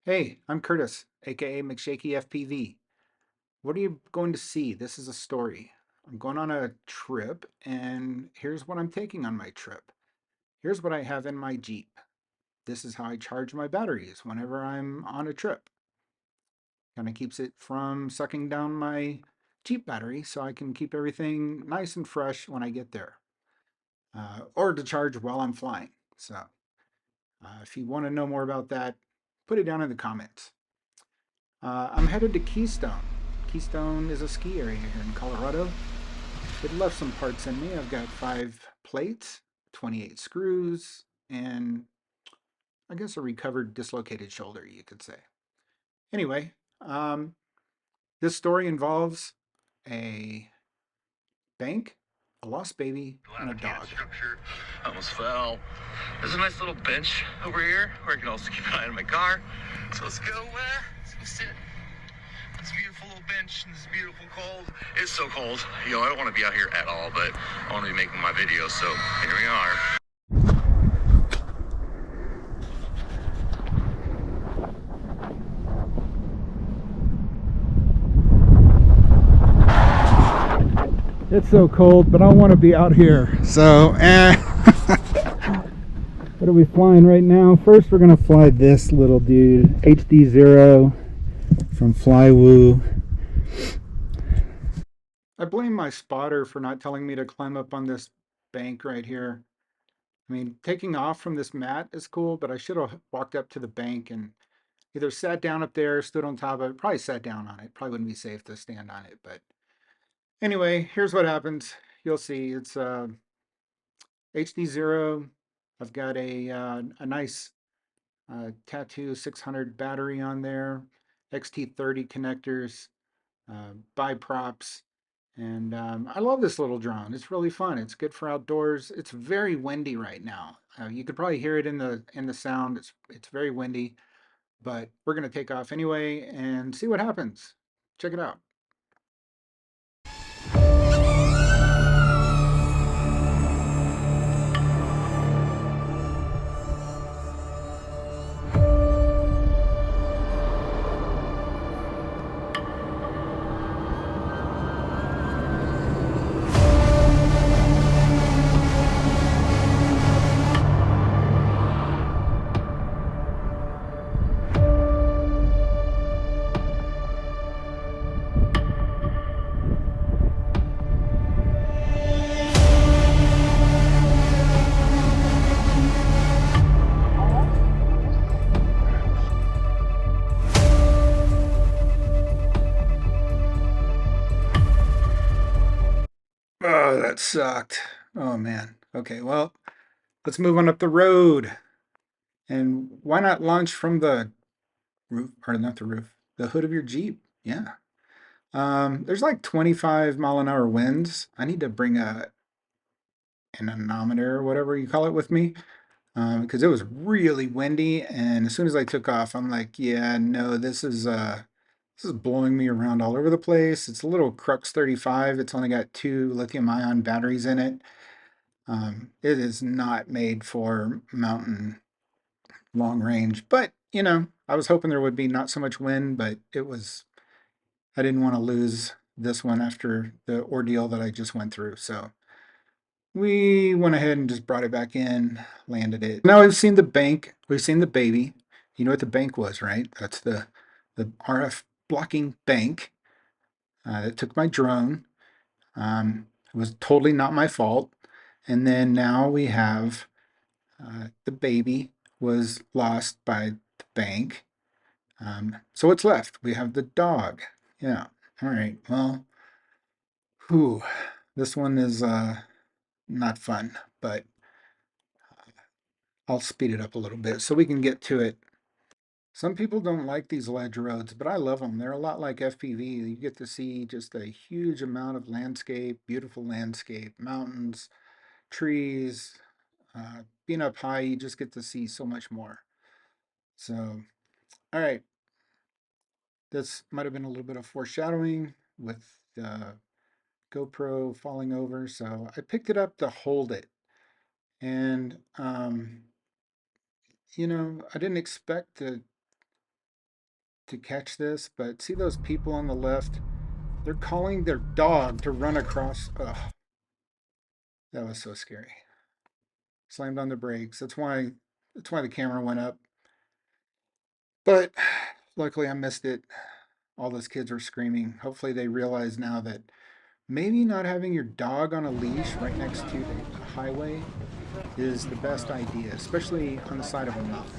Hey, I'm Curtis, aka McShaky FPV. What are you going to see? This is a story. I'm going on a trip, and here's what I'm taking on my trip. Here's what I have in my Jeep. This is how I charge my batteries whenever I'm on a trip. Kind of keeps it from sucking down my Jeep battery so I can keep everything nice and fresh when I get there, or to charge while I'm flying. So, if you want to know more about that, put it down in the comments. I'm headed to Keystone. Keystone is a ski area here in Colorado. It left some parts in me. I've got 5 plates, 28 screws, and I guess a recovered dislocated shoulder, you could say. Anyway, um, this story involves a bank, a lost baby, and a dog. Structure. I almost fell. There's a nice little bench over here where I can also keep an eye on my car. So let's go sit. This beautiful little bench in this beautiful cold. It's so cold. I don't want to be out here at all, but I want to be making my video, so here we are. It's so cold, but I want to be out here. So, what are we flying right now? First, we're going to fly this little dude, HD0 from Flywoo. I blame my spotter for not telling me to climb up on this bank right here. I mean, taking off from this mat is cool, but I should have walked up to the bank and either sat down up there, stood on top of it, probably sat down on it. Probably wouldn't be safe to stand on it. But anyway, here's what happens. You'll see it's HD0. I've got a nice Tattoo 600 battery on there, XT30 connectors, biprops, and I love this little drone. It's really fun. It's good for outdoors. It's very windy right now. You could probably hear it in the sound. It's very windy, but we're gonna take off anyway and see what happens. Check it out. Oh, that sucked. Oh man. Okay, well, let's move on up the road. And why not launch from the roof, or not the roof, the hood of your Jeep? Yeah. There's like 25-mile-an-hour winds. I need to bring an anemometer or whatever you call it with me, because it was really windy. And as soon as I took off, I'm like, yeah, no, this is blowing me around all over the place. It's a little Crux 35. It's only got 2 lithium-ion batteries in it. It is not made for mountain long range, but I was hoping there would be not so much wind, but it was. I didn't want to lose this one after the ordeal that I just went through. So we went ahead and just brought it back in, landed it. Now we've seen the bank, we've seen the baby. You know what the bank was, right? That's the RF blocking bank that took my drone. It was totally not my fault. And then now we have the baby was lost by the bank. So what's left? We have the dog. Yeah. All right. Well, whew, this one is not fun, but I'll speed it up a little bit so we can get to it. Some people don't like these ledge roads, but I love them. They're a lot like FPV. You get to see just a huge amount of landscape, beautiful landscape, mountains, trees. Being up high, you just get to see so much more. So, all right, this might have been a little bit of foreshadowing with the GoPro falling over. So I picked it up to hold it. And, I didn't expect to to catch this, but see those people on the left? They're calling their dog to run across. Ugh, that was so scary. Slammed on the brakes. That's why the camera went up. But luckily I missed it. All those kids were screaming. Hopefully they realize now that maybe not having your dog on a leash right next to the highway is the best idea, especially on the side of a mountain.